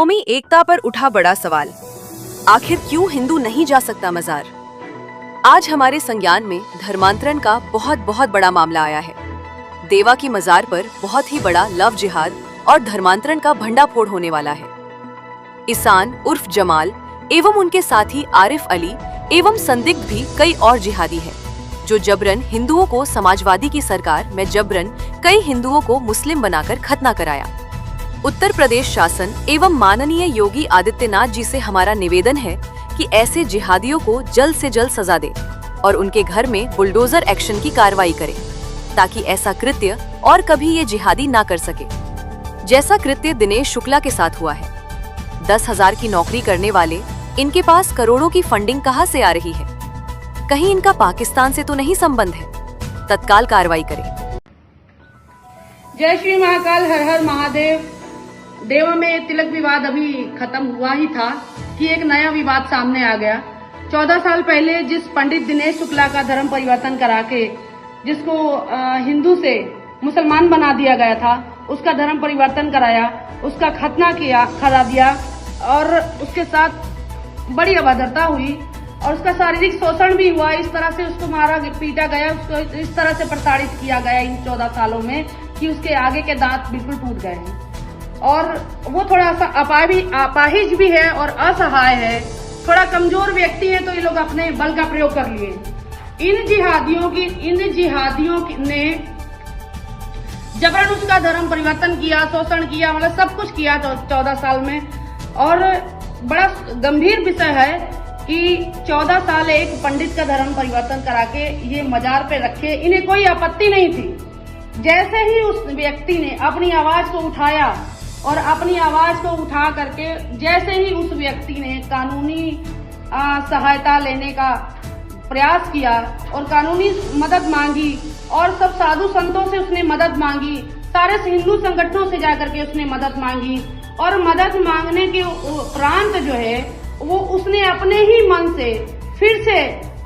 कौमी एकता पर उठा बड़ा सवाल, आखिर क्यों हिंदू नहीं जा सकता मजार। आज हमारे संज्ञान में धर्मांतरण का बहुत बड़ा मामला आया है। देवा की मजार पर बहुत ही बड़ा लव जिहाद और धर्मांतरण का भंडाफोड़ होने वाला है। ईसान उर्फ जमाल एवं उनके साथी आरिफ अली एवं संदिग्ध भी कई और जिहादी हैं, जो जबरन हिंदुओं को समाजवादी की सरकार में जबरन कई हिंदुओं को मुस्लिम बनाकर खतना कराया। उत्तर प्रदेश शासन एवं माननीय योगी आदित्यनाथ जी से हमारा निवेदन है कि ऐसे जिहादियों को जल्द से जल्द सजा दे और उनके घर में बुलडोजर एक्शन की कार्रवाई करें, ताकि ऐसा कृत्य और कभी ये जिहादी ना कर सके, जैसा कृत्य दिनेश शुक्ला के साथ हुआ है। 10,000 की नौकरी करने वाले इनके पास करोड़ों की फंडिंग कहां से आ रही है? कहीं इनका पाकिस्तान से तो नहीं संबंध है? तत्काल कार्रवाई करें। जय श्री महाकाल, हर हर महादेव। देवा में तिलक विवाद अभी खत्म हुआ ही था कि एक नया विवाद सामने आ गया। 14 साल पहले जिस पंडित दिनेश शुक्ला का धर्म परिवर्तन करा के जिसको हिंदू से मुसलमान बना दिया गया था, उसका धर्म परिवर्तन कराया, उसका खतना किया, करा दिया और उसके साथ बड़ी अभद्रता हुई और उसका शारीरिक शोषण भी हुआ। इस तरह से उसको मारा पीटा गया, उसको इस तरह से प्रताड़ित किया गया इन 14 सालों में कि उसके आगे के दांत बिल्कुल टूट गए हैं और वो थोड़ा सा अपाहिज भी है और असहाय है, थोड़ा कमजोर व्यक्ति है, तो ये लोग अपने बल का प्रयोग कर लिए। इन जिहादियों ने जबरन उसका धर्म परिवर्तन किया, शोषण किया, मतलब सब कुछ किया 14 साल में। और बड़ा गंभीर विषय है कि 14 साल एक पंडित का धर्म परिवर्तन करा के ये मजार पे रखे, इन्हें कोई आपत्ति नहीं थी। जैसे ही उस व्यक्ति ने अपनी आवाज को उठाया और अपनी आवाज को उठा करके जैसे ही उस व्यक्ति ने कानूनी सहायता लेने का प्रयास किया और कानूनी मदद मांगी और सब साधु संतों से उसने मदद मांगी, सारे हिंदू संगठनों से जाकर के उसने मदद मांगी और मदद मांगने के उपरांत जो है वो उसने अपने ही मन से फिर से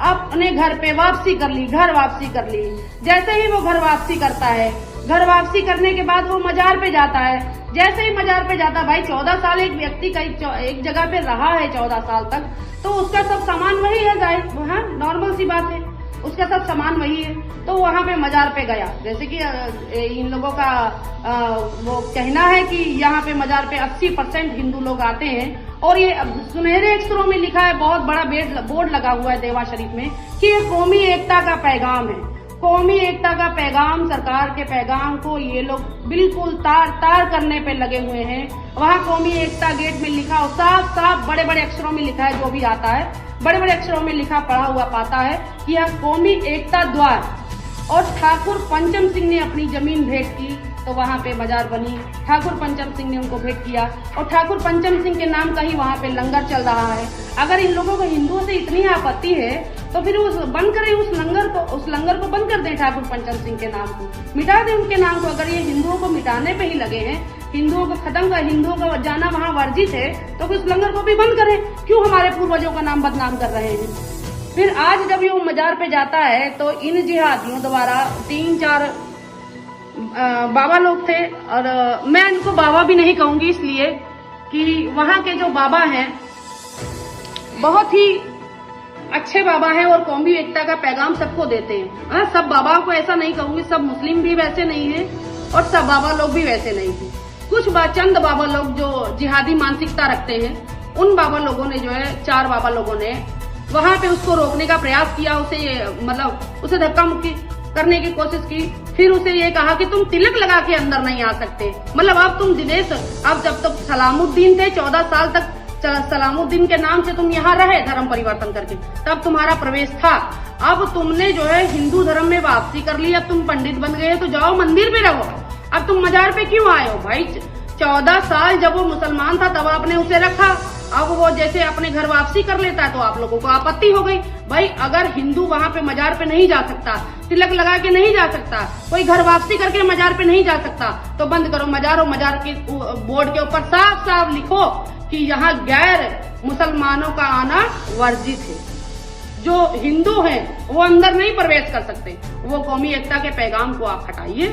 अपने घर पे वापसी कर ली, घर वापसी कर ली। जैसे ही वो घर वापसी करता है, घर वापसी करने के बाद वो मजार पे जाता है। जैसे ही मजार पे जाता, भाई 14 साल एक व्यक्ति का एक जगह पे रहा है 14 साल तक, तो उसका सब सामान वही है, हाँ नॉर्मल सी बात है, उसका सब सामान वही है। तो वहां पे मजार पे गया, जैसे कि इन लोगों का वो कहना है कि यहाँ पे मजार पे 80% हिंदू लोग आते हैं और ये सुनहरे अक्षरों में लिखा है, बहुत बड़ा बोर्ड लगा हुआ है देवा शरीफ में कि ये कौमी एकता का पैगाम है। कौमी एकता का पैगाम, सरकार के पैगाम को ये लोग बिल्कुल तार करने पे लगे हुए हैं। वहाँ कौमी एकता गेट में लिखा और साफ बड़े अक्षरों में लिखा है, जो भी आता है बड़े अक्षरों में लिखा पढ़ा हुआ पाता है कि यह कौमी एकता द्वार। और ठाकुर पंचम सिंह ने अपनी जमीन भेंट की, तो वहाँ पे बाजार बनी, ठाकुर पंचम सिंह ने उनको भेंट किया और ठाकुर पंचम सिंह के नाम का ही वहाँ पे लंगर चल रहा है। अगर इन लोगों को हिंदुओं से इतनी आपत्ति है तो फिर उस लंगर को बंद कर दें, ठाकुर पंचम सिंह के नाम को मिटा दें, उनके नाम को। अगर ये हिंदुओं को मिटाने पे ही लगे हैं, हिंदुओं को खत्म कर, हिंदुओं का जाना वहाँ वर्जित है, तो उस लंगर को भी बंद करें। क्यों हमारे पूर्वजों का नाम बदनाम कर रहे हैं? फिर आज जब ये मजार पे जाता है तो इन जिहादियों द्वारा 3-4 बाबा लोग थे, और मैं इनको बाबा भी नहीं कहूंगी इसलिए कि वहाँ के जो बाबा हैं बहुत ही अच्छे बाबा हैं और कौमी एकता का पैगाम सबको देते हैं। सब बाबा को ऐसा नहीं कहूंगी, सब मुस्लिम भी वैसे नहीं है और सब बाबा लोग भी वैसे नहीं है। कुछ चंद बाबा लोग जो जिहादी मानसिकता रखते हैं, उन बाबा लोगों ने जो है 4 बाबा लोगों ने वहां पे उसको रोकने का प्रयास किया, उसे धक्का मुक्की करने की कोशिश की। फिर उसे ये कहा कि तुम तिलक लगा के अंदर नहीं आ सकते, मतलब अब तुम दिनेश, अब जब तक सलामुद्दीन थे 14 साल तक सलामुद्दीन के नाम से तुम यहाँ रहे धर्म परिवर्तन करके, तब तुम्हारा प्रवेश था। अब तुमने जो है हिंदू धर्म में वापसी कर ली, अब तुम पंडित बन गए तो जाओ मंदिर पे रहो, अब तुम मजार पे क्यों आए हो? भाई 14 साल जब वो मुसलमान था तब आपने उसे रखा, अब वो जैसे अपने घर वापसी कर लेता है तो आप लोगों को आपत्ति हो गई। भाई अगर हिंदू वहाँ पे मजार पे नहीं जा सकता, तिलक लगा के नहीं जा सकता, कोई घर वापसी करके मजार पे नहीं जा सकता, तो बंद करो मजार। और मजार के बोर्ड के ऊपर साफ लिखो कि यहाँ गैर मुसलमानों का आना वर्जित है, जो हिंदू हैं वो अंदर नहीं प्रवेश कर सकते। वो कौमी एकता के पैगाम को आप हटाइए,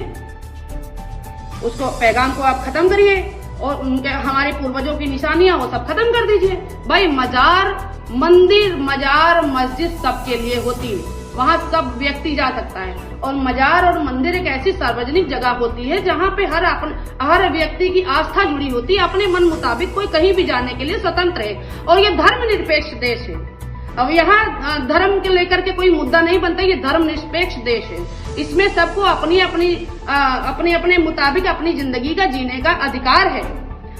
उसको पैगाम को आप खत्म करिए और उनके हमारे पूर्वजों की निशानियां वो सब खत्म कर दीजिए। भाई मजार, मंदिर, मजार, मस्जिद सबके लिए होती है, वहाँ सब व्यक्ति जा सकता है। और मजार और मंदिर एक ऐसी सार्वजनिक जगह होती है जहाँ पे हर व्यक्ति की आस्था जुड़ी होती है, अपने मन मुताबिक कोई कहीं भी जाने के लिए स्वतंत्र है। और ये धर्मनिरपेक्ष देश है। अब यहाँ धर्म के लेकर के कोई मुद्दा नहीं बनता, ये धर्मनिरपेक्ष देश है। इसमें सबको अपने अपने मुताबिक अपनी जिंदगी का जीने का अधिकार है।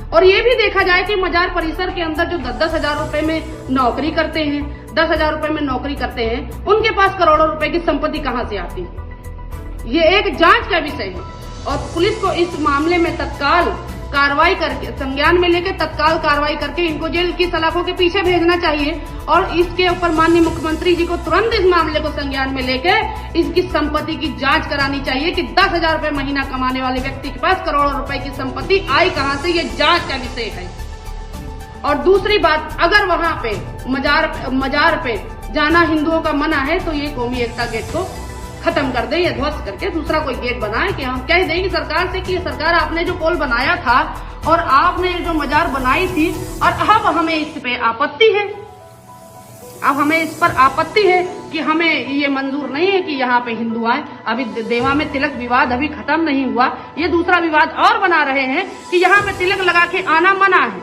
और ये भी देखा जाए कि मजार परिसर के अंदर जो 10-10 हजार रुपए में नौकरी करते हैं, 10 हजार रुपए में नौकरी करते हैं, उनके पास करोड़ों रुपए की संपत्ति कहाँ से आती है, ये एक जांच का विषय है। और पुलिस को इस मामले में तत्काल कार्रवाई करके, संज्ञान में लेकर तत्काल कार्रवाई करके इनको जेल की सलाखों के पीछे भेजना चाहिए। और इसके ऊपर माननीय मुख्यमंत्री जी को तुरंत इस मामले को संज्ञान में लेकर इसकी संपत्ति की जांच करानी चाहिए कि 10 हजार रुपए महीना कमाने वाले व्यक्ति के पास करोड़ों रुपए की संपत्ति आई कहां से, ये जांच का विषय है। और दूसरी बात, अगर वहां पे मजार पे जाना हिंदुओं का मना है तो ये कौमी एकता गेट को खत्म कर दे या ध्वस्त करके दूसरा कोई गेट बनाए कि हम कह दें कि सरकार से कि सरकार आपने जो पोल बनाया था और आपने जो मजार बनाई थी और अब हमें इस पे आपत्ति है, अब हमें इस पर आपत्ति है कि हमें ये मंजूर नहीं है कि यहाँ पे हिंदू आए। अभी देवा में तिलक विवाद अभी खत्म नहीं हुआ, ये दूसरा विवाद और बना रहे हैं कि यहाँ पे तिलक लगा के आना मना है।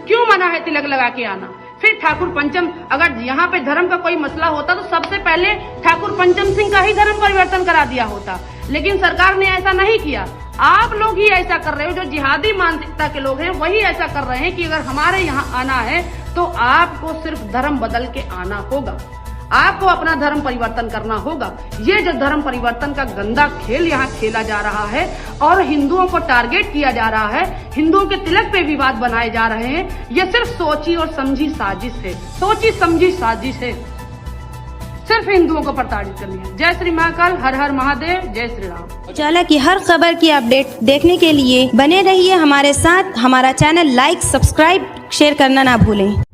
क्यों मना है तिलक लगा के आना? फिर ठाकुर पंचम, अगर यहाँ पे धर्म का कोई मसला होता तो सबसे पहले ठाकुर पंचम सिंह का ही धर्म परिवर्तन करा दिया होता, लेकिन सरकार ने ऐसा नहीं किया। आप लोग ही ऐसा कर रहे हो, जो जिहादी मानसिकता के लोग हैं वही ऐसा कर रहे हैं कि अगर हमारे यहाँ आना है तो आपको सिर्फ धर्म बदल के आना होगा, आपको अपना धर्म परिवर्तन करना होगा। ये जो धर्म परिवर्तन का गंदा खेल यहाँ खेला जा रहा है और हिंदुओं को टारगेट किया जा रहा है, हिंदुओं के तिलक पे विवाद बनाए जा रहे हैं, ये सिर्फ सोची और समझी साजिश है, सोची समझी साजिश है, सिर्फ हिंदुओं को प्रताड़ित करनी है। जय श्री महाकाल, हर हर महादेव, जय श्री राम। उजाला की हर खबर की अपडेट देखने के लिए बने रहिए हमारे साथ। हमारा चैनल लाइक, सब्सक्राइब, शेयर करना ना भूलें।